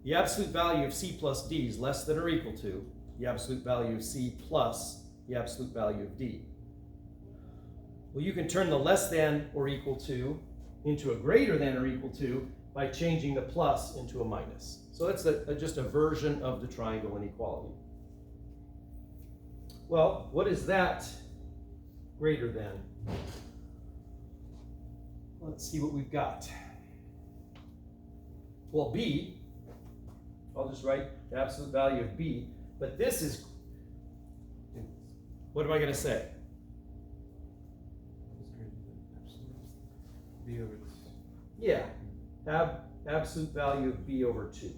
the absolute value of c plus d is less than or equal to the absolute value of c plus the absolute value of d. Well, you can turn the less than or equal to into a greater than or equal to by changing the plus into a minus. So that's just a version of the triangle inequality. Well, what is that greater than? Let's see what we've got. Well, b, I'll just write the absolute value of b, but this is, what am I going to say? B over 2. Yeah, absolute value of b over 2.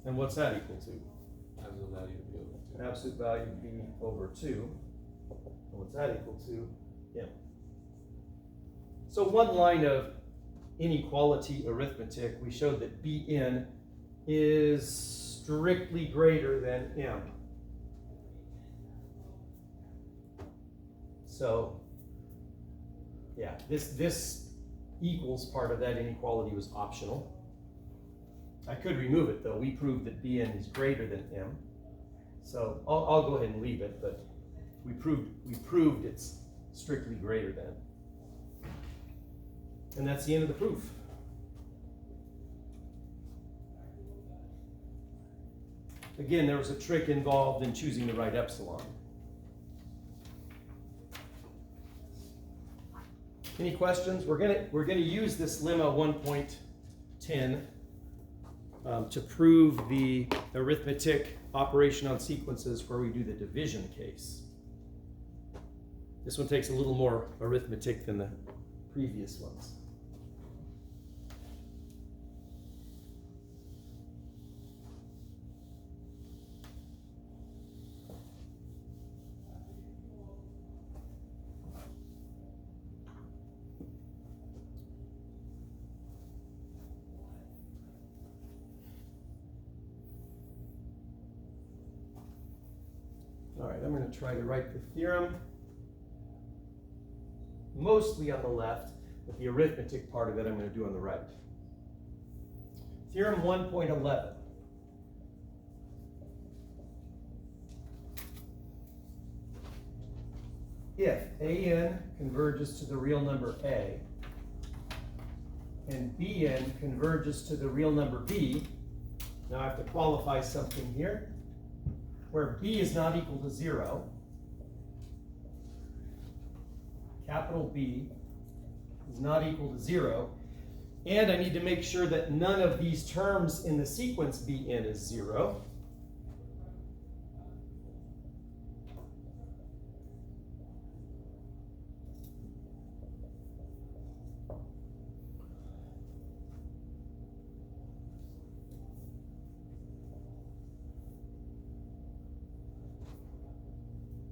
And what's that equal to? Absolute value of B over 2. Absolute value of b over 2. And what's that equal to? M. So one line of inequality arithmetic, we showed that Bn is strictly greater than M. So, yeah, this equals part of that inequality was optional. I could remove it though. We proved that Bn is greater than M. So I'll go ahead and leave it, but we proved it's strictly greater than. And that's the end of the proof. Again, there was a trick involved in choosing the right epsilon. Any questions? We're gonna use this lemma 1.10 to prove the arithmetic operation on sequences where we do the division case. This one takes a little more arithmetic than the previous ones. All right, I'm going to try to write the theorem mostly on the left, but the arithmetic part of it I'm going to do on the right. Theorem 1.11. If an converges to the real number a and bn converges to the real number b, now I have to qualify something here, where b is not equal to 0, capital B is not equal to 0, and I need to make sure that none of these terms in the sequence bn is 0.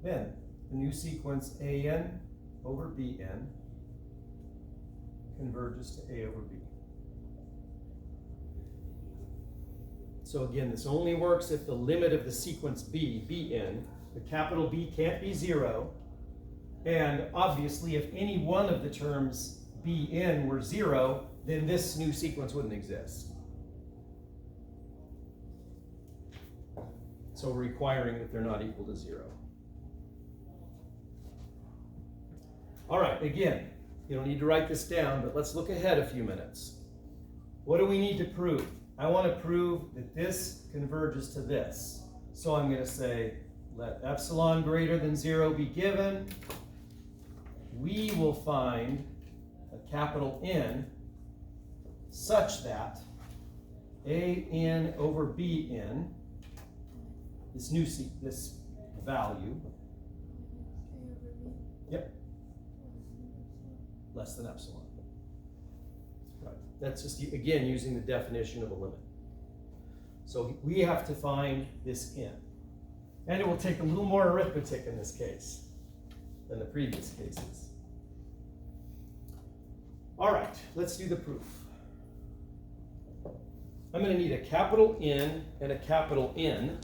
Then the new sequence an over bn converges to a over b. So again, this only works if the limit of the sequence b, bn, the capital B can't be 0, and obviously if any one of the terms bn were 0, then this new sequence wouldn't exist. So we're requiring that they're not equal to 0. All right, again, you don't need to write this down, but let's look ahead a few minutes. What do we need to prove? I want to prove that this converges to this. So I'm going to say, let epsilon greater than 0 be given. We will find a capital N such that an over bn, this value, yep, less than epsilon. Right. That's just, again, using the definition of a limit. So we have to find this n. And it will take a little more arithmetic in this case than the previous cases. All right, let's do the proof. I'm going to need a capital N and a capital N,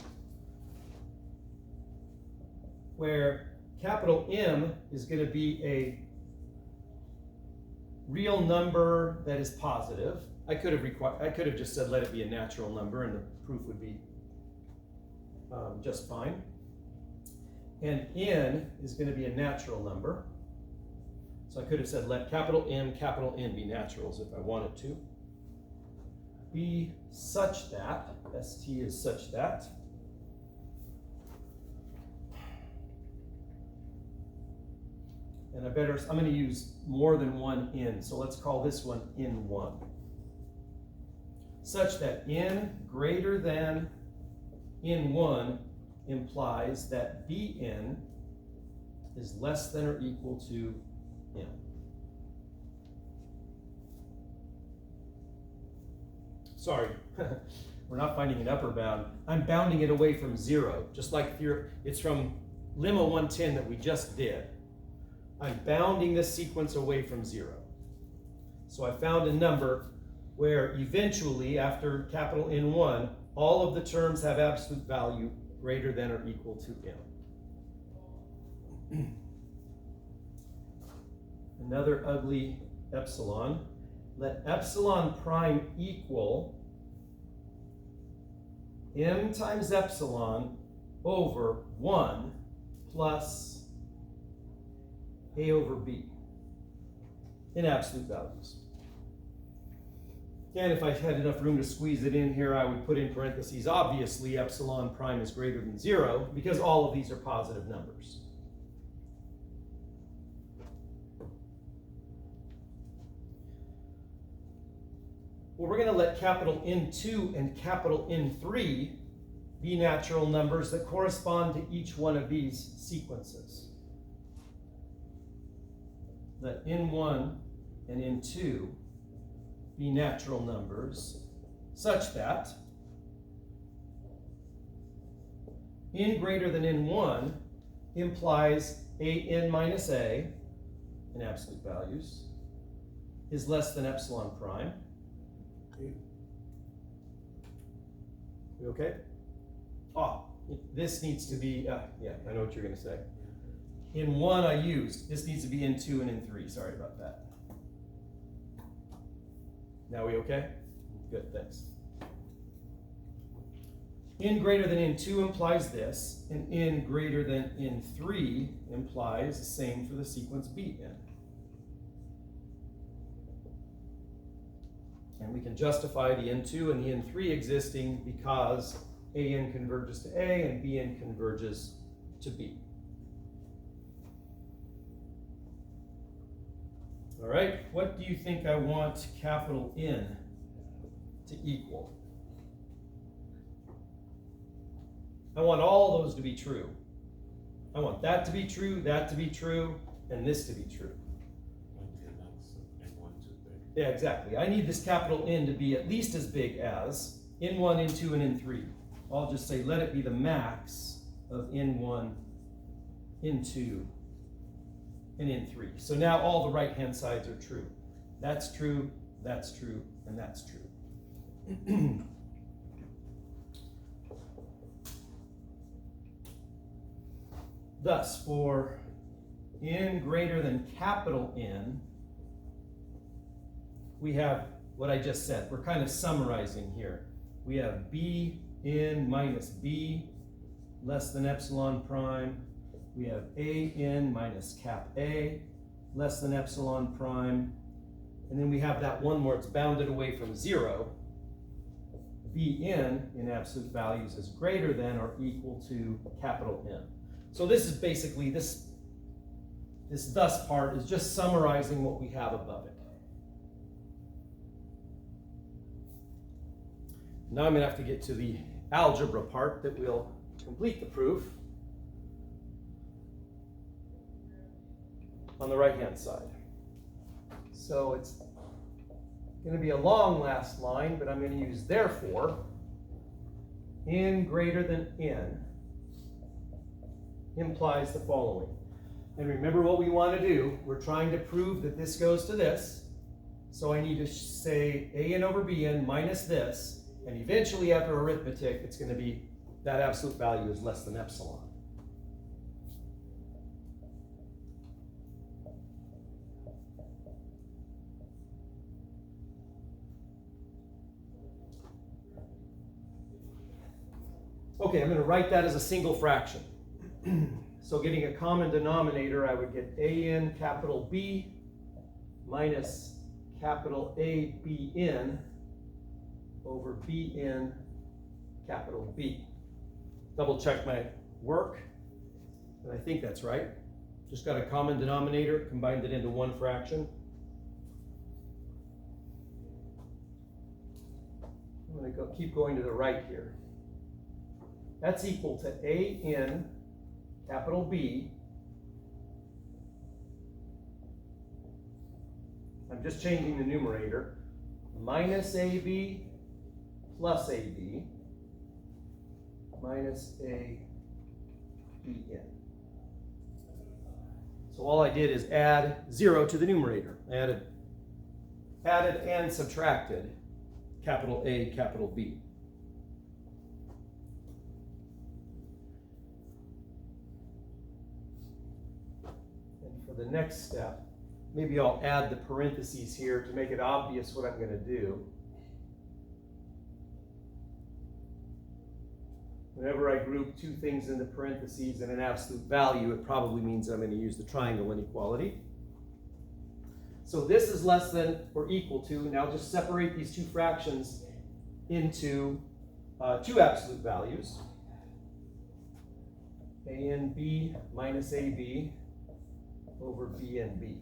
where capital M is going to be a real number that is positive. I could have just said let it be a natural number and the proof would be just fine. And n is going to be a natural number. So I could have said let capital N be naturals if I wanted to. Be such that, ST is such that, and I'm going to use more than one n, so let's call this one n1. Such that n greater than n1 implies that Bn is less than or equal to n. Sorry, we're not finding an upper bound. I'm bounding it away from 0, just like it's from lemma 110 that we just did. I'm bounding this sequence away from 0. So I found a number where eventually, after capital N1, all of the terms have absolute value greater than or equal to n. Another ugly epsilon. Let epsilon prime equal m times epsilon over 1 plus a over b in absolute values. And if I had enough room to squeeze it in here, I would put in parentheses, obviously epsilon prime is greater than 0 because all of these are positive numbers. Well, we're going to let capital N2 and capital N3 be natural numbers that correspond to each one of these sequences. Let N1 and N2 be natural numbers such that n greater than n1 implies an minus a in absolute values is less than epsilon prime. We okay? This needs to be, yeah, I know what you're going to say. In 1 I used, this needs to be in 2 and in 3. Sorry about that. Now we okay? Good, thanks. N greater than N2 implies this, and N greater than N3 implies the same for the sequence Bn. And we can justify the N2 and the N3 existing because An converges to A and Bn converges to B. All right, what do you think I want capital N to equal? I want all those to be true. I want that to be true, and this to be true. Yeah, exactly. I need this capital N to be at least as big as N1, N2, and N3. I'll just say let it be the max of N1, N2, and N3. So now all the right-hand sides are true. That's true, and that's true. Thus, for N greater than capital N, we have what I just said. We're kind of summarizing here. We have Bn minus B less than epsilon prime. We have An minus cap A less than epsilon prime. And then we have that one where it's bounded away from 0. Bn in absolute values is greater than or equal to capital N. So this is basically, this thus part is just summarizing what we have above it. Now I'm going to have to get to the algebra part that will complete the proof on the right-hand side. So it's going to be a long last line, but I'm going to use therefore. N greater than N implies the following. And remember what we want to do. We're trying to prove that this goes to this. So I need to say An over Bn minus this. And eventually, after arithmetic, it's going to be that absolute value is less than epsilon. Okay, I'm going to write that as a single fraction. So getting a common denominator, I would get an capital B minus capital A Bn over Bn capital B. Double check my work, and I think that's right. Just got a common denominator, combined it into one fraction. I'm going to keep going to the right here. That's equal to an capital B. I'm just changing the numerator. Minus AB plus AB minus a BN. So all I did is add 0 to the numerator. I added and subtracted capital A, capital B. And for the next step, maybe I'll add the parentheses here to make it obvious what I'm going to do. Whenever I group two things in the parentheses in an absolute value, it probably means I'm going to use the triangle inequality. So this is less than or equal to, now just separate these two fractions into two absolute values. ANB minus AB over BNB.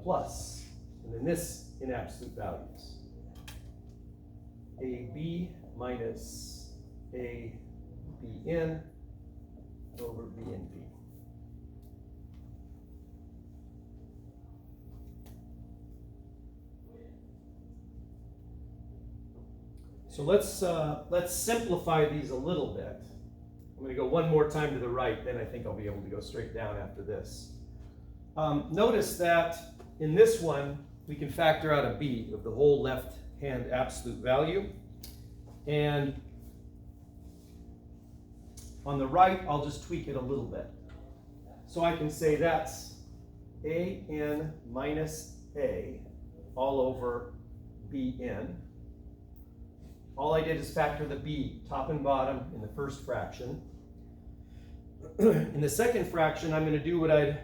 Plus, and then this in absolute values. AB minus ABN over BNB. So let's simplify these a little bit. I'm going to go one more time to the right, then I think I'll be able to go straight down after this. Notice that in this one, we can factor out a b of the whole left-hand absolute value. And on the right, I'll just tweak it a little bit. So I can say that's an minus a all over bn. All I did is factor the b, top and bottom, in the first fraction. In the second fraction, I'm going to do what I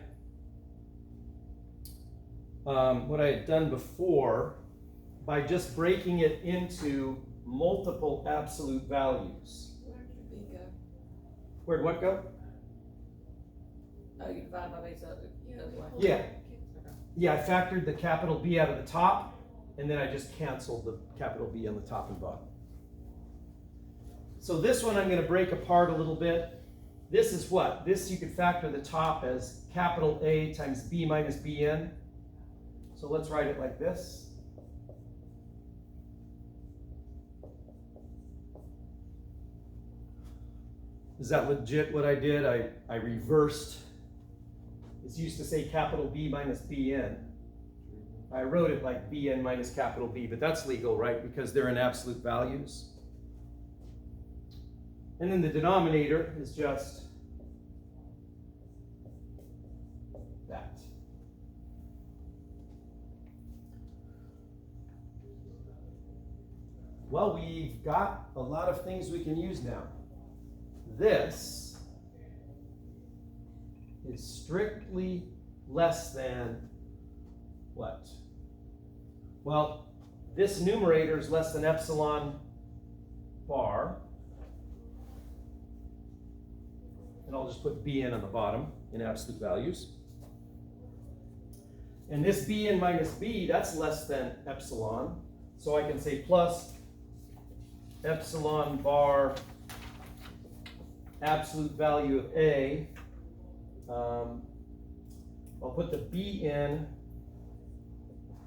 had done before by just breaking it into multiple absolute values. Where did B go? Where'd what go? Oh, you divide by base the other way. Yeah. Okay. Yeah, I factored the capital B out of the top, and then I just canceled the capital B on the top and bottom. So this one I'm going to break apart a little bit. This is what? This you could factor the top as capital A times B minus Bn. So let's write it like this. Is that legit what I did? I reversed. It's used to say capital B minus Bn. I wrote it like Bn minus capital B, but that's legal, right? Because they're in absolute values. And then the denominator is just that. Well, we've got a lot of things we can use now. This is strictly less than what? Well, this numerator is less than epsilon bar. And I'll just put Bn on the bottom in absolute values. And this Bn minus B, that's less than epsilon. So I can say plus epsilon bar absolute value of A. I'll put the Bn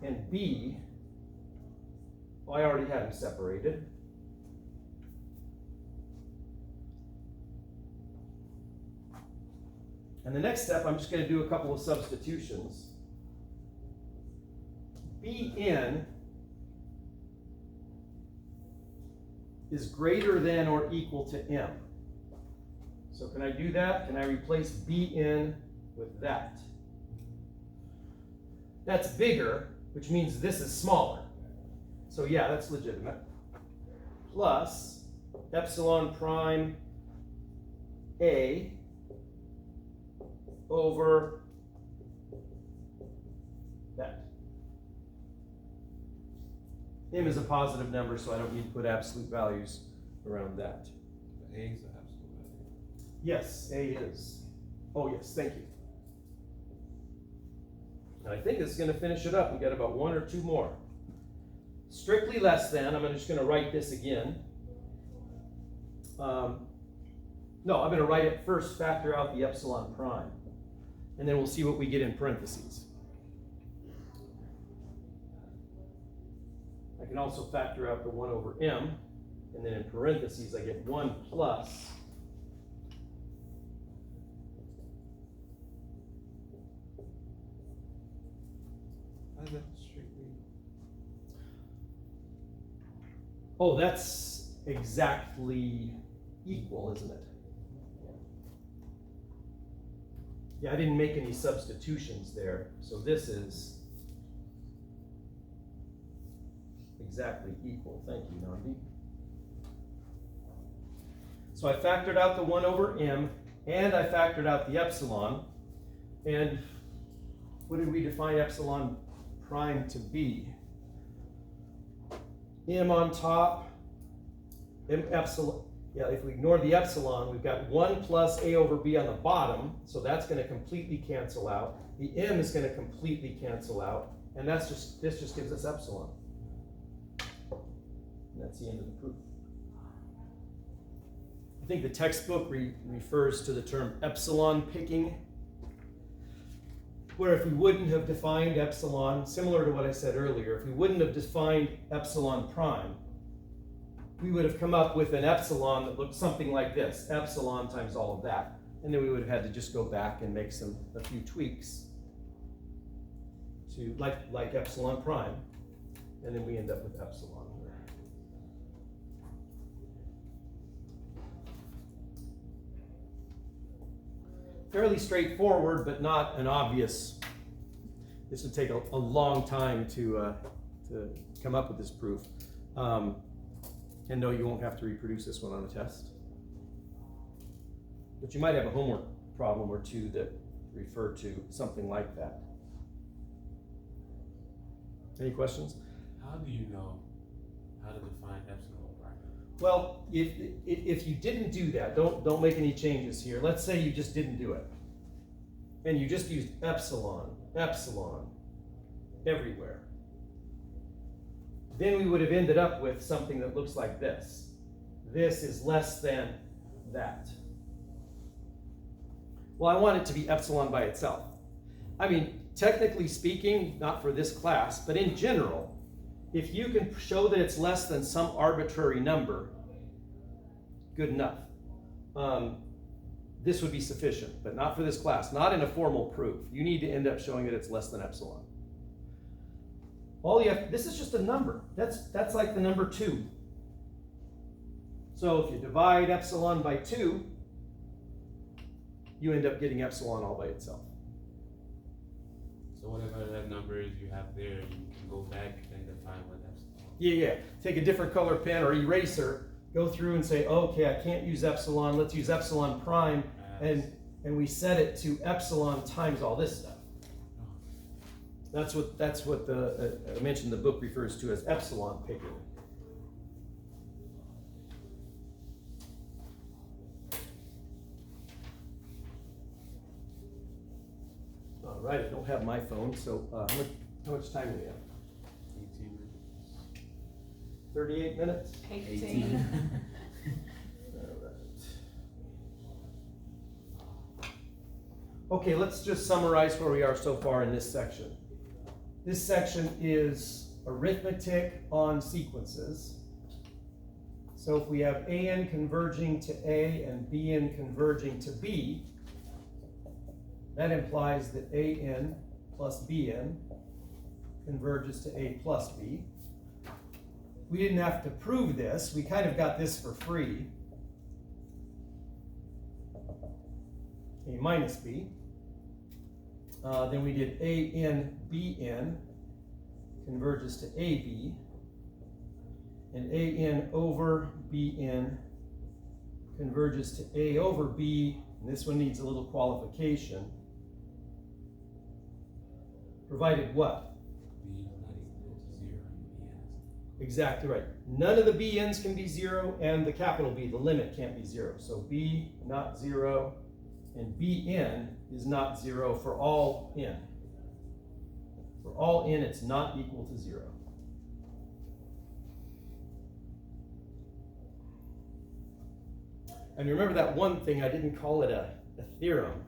and B. Well, I already had them separated. And the next step, I'm just going to do a couple of substitutions. Bn is greater than or equal to m. So can I do that? Can I replace Bn with that? That's bigger, which means this is smaller. So yeah, that's legitimate. Plus, epsilon prime A over that. M is a positive number, so I don't need to put absolute values around that. A is the absolute value. Yes, A is. Oh, yes, thank you. And I think this is going to finish it up. We got about one or two more. Strictly less than, I'm just going to write this again. No, I'm going to write it first, factor out the epsilon prime. And then we'll see what we get in parentheses. I can also factor out the 1 over m. And then in parentheses, I get 1 plus How is that strictly? oh, that's exactly equal, isn't it? Yeah, I didn't make any substitutions there, so this is exactly equal. Thank you, Nandi. So I factored out the 1 over m, and I factored out the epsilon. And what did we define epsilon prime to be? M on top, m epsilon. Yeah, if we ignore the epsilon, we've got 1 plus a over b on the bottom, so that's going to completely cancel out. The m is going to completely cancel out, and this just gives us epsilon. And that's the end of the proof. I think the textbook refers to the term epsilon picking, where if we wouldn't have defined epsilon, similar to what I said earlier, if we wouldn't have defined epsilon prime, we would have come up with an epsilon that looked something like this, epsilon times all of that. And then we would have had to just go back and make a few tweaks to like epsilon prime, and then we end up with epsilon here. Fairly straightforward, but not an obvious. This would take a long time to come up with this proof. And no, you won't have to reproduce this one on a test. But you might have a homework problem or two that refer to something like that. Any questions? How do you know how to define epsilon prime? Well, if you didn't do that, don't make any changes here. Let's say you just didn't do it. And you just used epsilon everywhere. Then we would have ended up with something that looks like this. This is less than that. Well, I want it to be epsilon by itself. I mean, technically speaking, not for this class, but in general, if you can show that it's less than some arbitrary number, good enough. This would be sufficient, but not for this class, not in a formal proof. You need to end up showing that it's less than epsilon. This is just a number. That's like the number 2. So if you divide epsilon by 2, you end up getting epsilon all by itself. So whatever that number is you have there, you can go back and define what epsilon. Yeah. Take a different color pen or eraser, go through and say, okay, I can't use epsilon, let's use epsilon prime, and we set it to epsilon times all this stuff. That's what I mentioned the book refers to as epsilon picking. All right, I don't have my phone, so how much time do we have? 18 minutes. 38 minutes? 18. All right. Okay, let's just summarize where we are so far in this section. This section is arithmetic on sequences. So if we have AN converging to A and BN converging to B, that implies that AN plus BN converges to A plus B. We didn't have to prove this. We kind of got this for free. A minus B. Then we did AN BN converges to AB. And AN over BN converges to A over B, and this one needs a little qualification, provided what? B is not equal to 0 and B is. Exactly right. None of the bn's can be 0, and the capital B, the limit, can't be 0. So B not 0, and bn is not 0 for all n. For all n, it's not equal to 0. And remember that one thing, I didn't call it a theorem,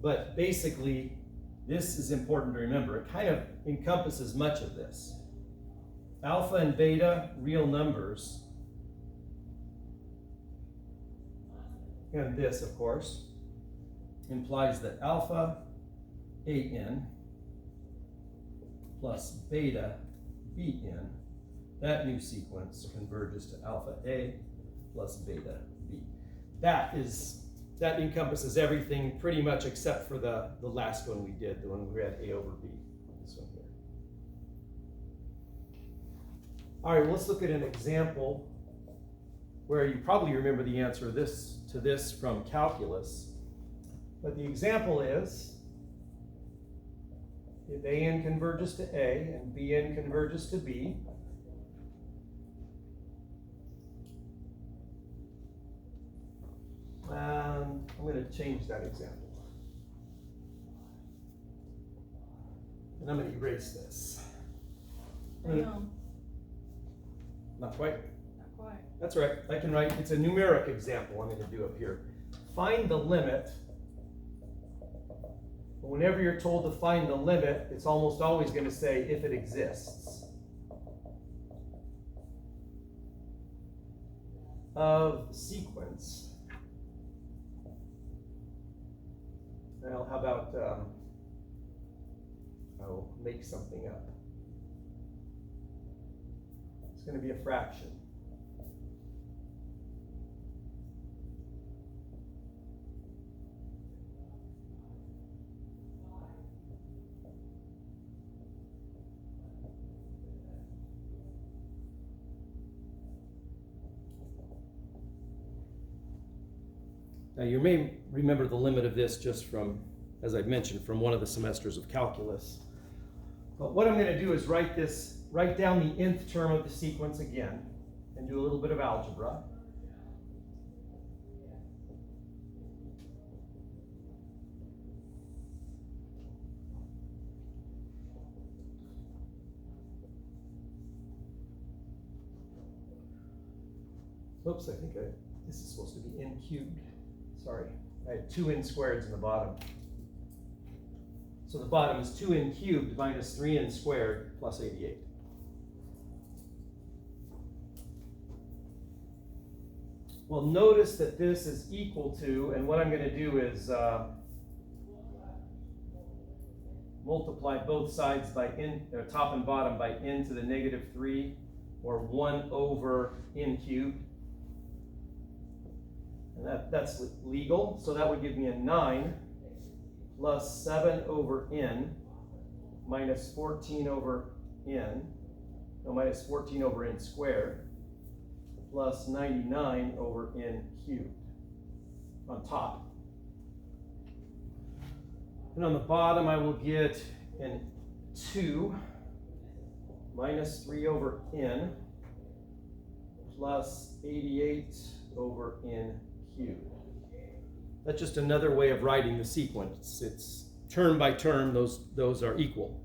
but basically this is important to remember. It kind of encompasses much of this. Alpha and beta, real numbers, and this, of course, implies that alpha an plus beta bn, that new sequence converges to alpha a plus beta b. That encompasses everything pretty much except for the last one we did, the one where we had a over b, this one here. All right, well, let's look at an example where you probably remember the answer to this from calculus. But the example is, if an converges to a and bn converges to b, I'm going to change that example. And I'm going to erase this. Damn, Not quite. not quite. That's right. I can write, it's a numeric example I'm going to do up here. Find the limit. Whenever you're told to find the limit, it's almost always going to say if it exists. Of sequence. Well, how about, I'll make something up. It's going to be a fraction. Now you may remember the limit of this just from, as I've mentioned, from one of the semesters of calculus. But what I'm going to do is write down the nth term of the sequence again, and do a little bit of algebra. Oops, I think this is supposed to be n cubed. Sorry, I had 2n squareds in the bottom. So the bottom is 2n cubed minus 3n squared plus 88. Well, notice that this is equal to, and what I'm going to do is multiply both sides by n, top and bottom by n to the negative 3, or 1 over n cubed. And that's legal, so that would give me a 9 plus 7 over n minus 14 over n, no, minus 14 over n squared plus 99 over n cubed on top. And on the bottom I will get an 2 minus 3 over n plus 88 over n cubed. That's just another way of writing the sequence. It's term by term, those are equal.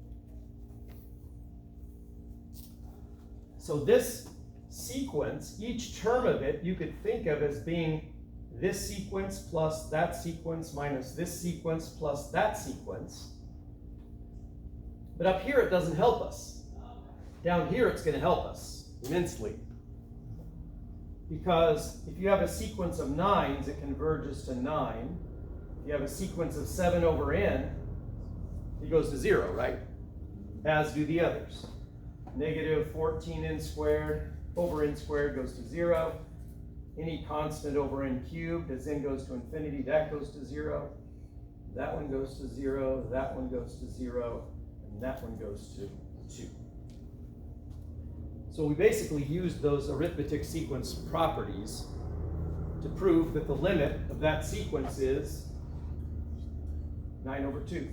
So this sequence, each term of it, you could think of as being this sequence plus that sequence minus this sequence plus that sequence. But up here it doesn't help us. Down here it's going to help us immensely. Because if you have a sequence of 9s, it converges to 9. If you have a sequence of 7 over n, it goes to 0, right? As do the others. Negative 14n squared over n squared goes to 0. Any constant over n cubed, as n goes to infinity, that goes to 0. That one goes to 0, that one goes to 0, and that one goes to 2. So we basically used those arithmetic sequence properties to prove that the limit of that sequence is 9 over 2.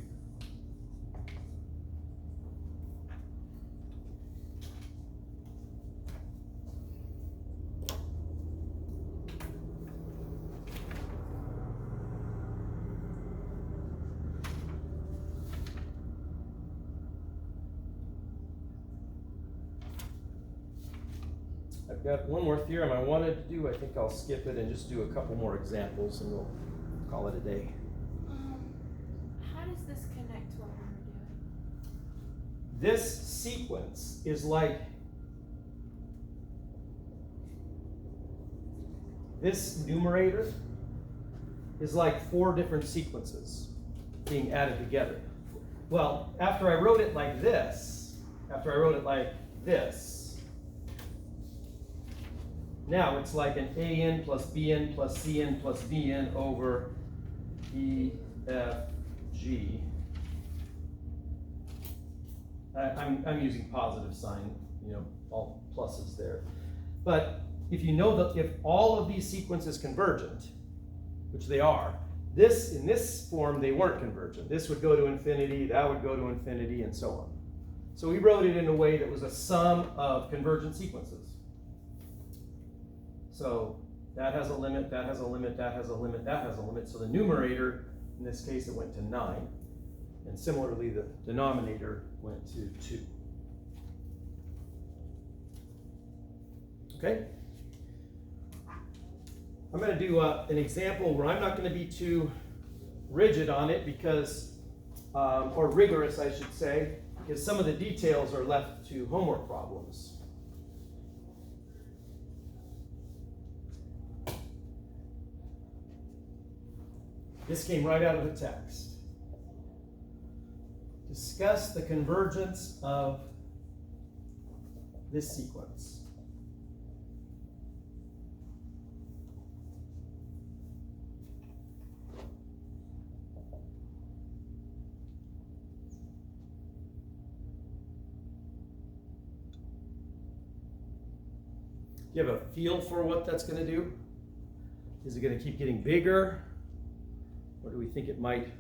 I've got one more theorem I wanted to do. I think I'll skip it and just do a couple more examples and we'll call it a day. How does this connect to what we were doing? This sequence is like this numerator is like 4 different sequences being added together. Well, after I wrote it like this, now it's like an AN plus BN plus CN plus BN over E, F, G. I'm using positive sign, all pluses there. But if you know that if all of these sequences convergent, which they are, in this form they weren't convergent. This would go to infinity, that would go to infinity, and so on. So we wrote it in a way that was a sum of convergent sequences. So that has a limit, that has a limit, that has a limit, that has a limit. So the numerator, in this case, it went to 9. And similarly, the denominator went to 2. Okay? I'm going to do an example where I'm not going to be too rigid on it because, or rigorous, I should say, because some of the details are left to homework problems. This came right out of the text. Discuss the convergence of this sequence. Do you have a feel for what that's going to do? Is it going to keep getting bigger? Or do we think it might?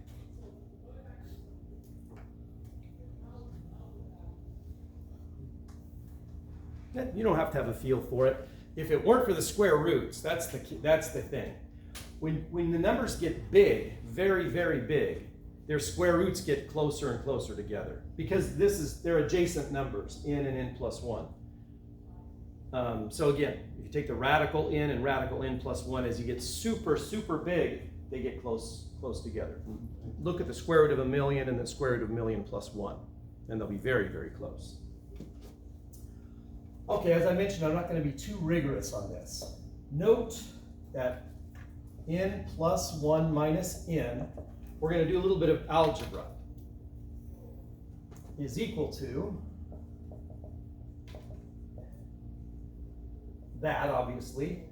You don't have to have a feel for it. If it weren't for the square roots, that's the thing. When the numbers get big, very, very big, their square roots get closer and closer together because they're adjacent numbers, n and n plus 1. So again, if you take the radical n and radical n plus 1, as you get super, super big, they get close together. Look at the square root of 1,000,000 and the square root of 1,000,000 plus 1, and they'll be very, very close. Okay, as I mentioned, I'm not going to be too rigorous on this. Note that n plus 1 minus n, we're going to do a little bit of algebra, is equal to that, obviously.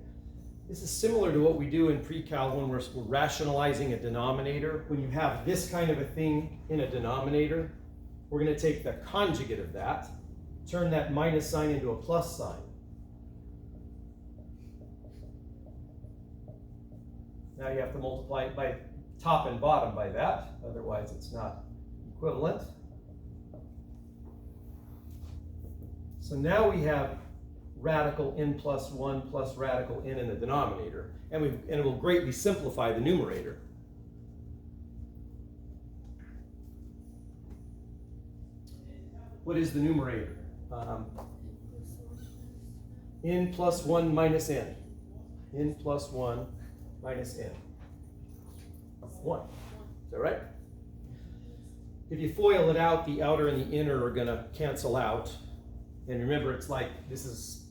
This is similar to what we do in pre-cal when we're rationalizing a denominator. When you have this kind of a thing in a denominator, we're going to take the conjugate of that, turn that minus sign into a plus sign. Now you have to multiply it by top and bottom by that, otherwise it's not equivalent. So now we have radical n plus 1 plus radical n in the denominator, and it will greatly simplify the numerator. What is the numerator? N plus 1 minus n. N plus 1 minus n. 1. Is that right? If you FOIL it out, the outer and the inner are going to cancel out. And remember, it's like this is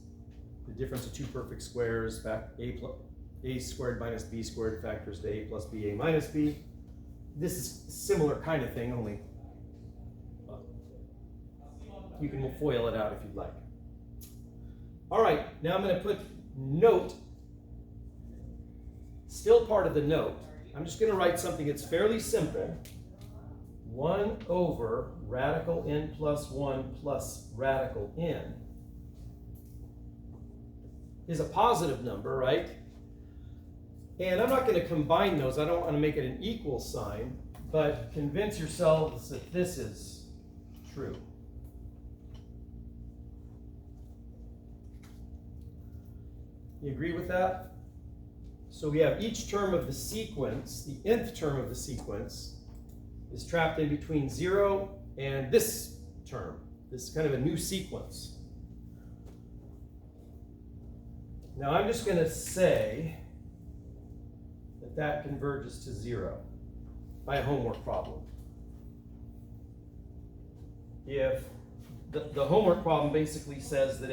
the difference of two perfect squares, a squared minus b squared factors to a plus ba minus b. This is a similar kind of thing, only you can FOIL it out if you'd like. All right, now I'm going to put note, still part of the note. I'm just going to write something that's fairly simple. 1 over radical n plus 1 plus radical n is a positive number, right? And I'm not going to combine those. I don't want to make it an equal sign, but convince yourselves that this is true. You agree with that? So we have each term of the sequence, the nth term of the sequence, is trapped in between 0 and this term. This is kind of a new sequence. Now I'm just going to say that that converges to 0 by a homework problem. If the homework problem basically says that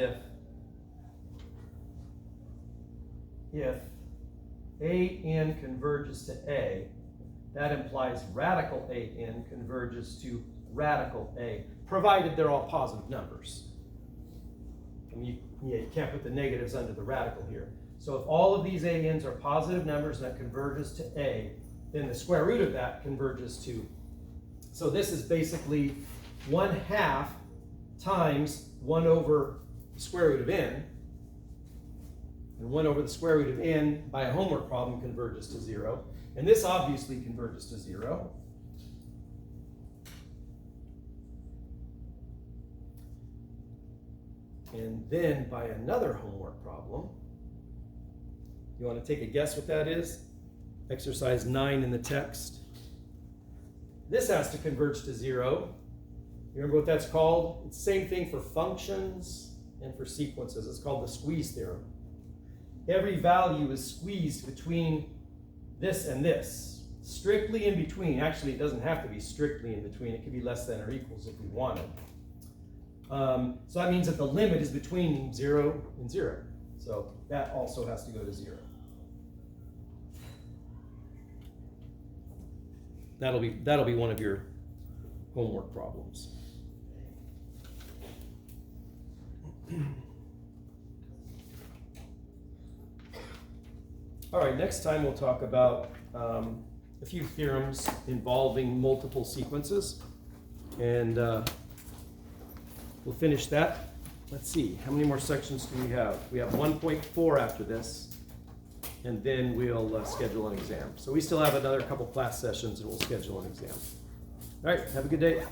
if AN converges to A, that implies radical AN converges to radical A, provided they're all positive numbers. I mean, you can't put the negatives under the radical here. So if all of these ANs are positive numbers and that converges to A, then the square root of that converges to. So this is basically 1/2 times 1 over the square root of n. And 1 over the square root of n by a homework problem converges to 0. And this obviously converges to 0. And then by another homework problem, you want to take a guess what that is? Exercise 9 in the text. This has to converge to 0. You remember what that's called? It's the same thing for functions and for sequences. It's called the Squeeze Theorem. Every value is squeezed between this and this. Strictly in between. Actually, it doesn't have to be strictly in between. It could be less than or equals if we wanted. So that means that the limit is between 0 and 0. So that also has to go to 0. That'll be one of your homework problems. All right, next time we'll talk about a few theorems involving multiple sequences, and we'll finish that. Let's see, how many more sections do we have? We have 1.4 after this, and then we'll schedule an exam. So we still have another couple class sessions, and we'll schedule an exam. All right, have a good day.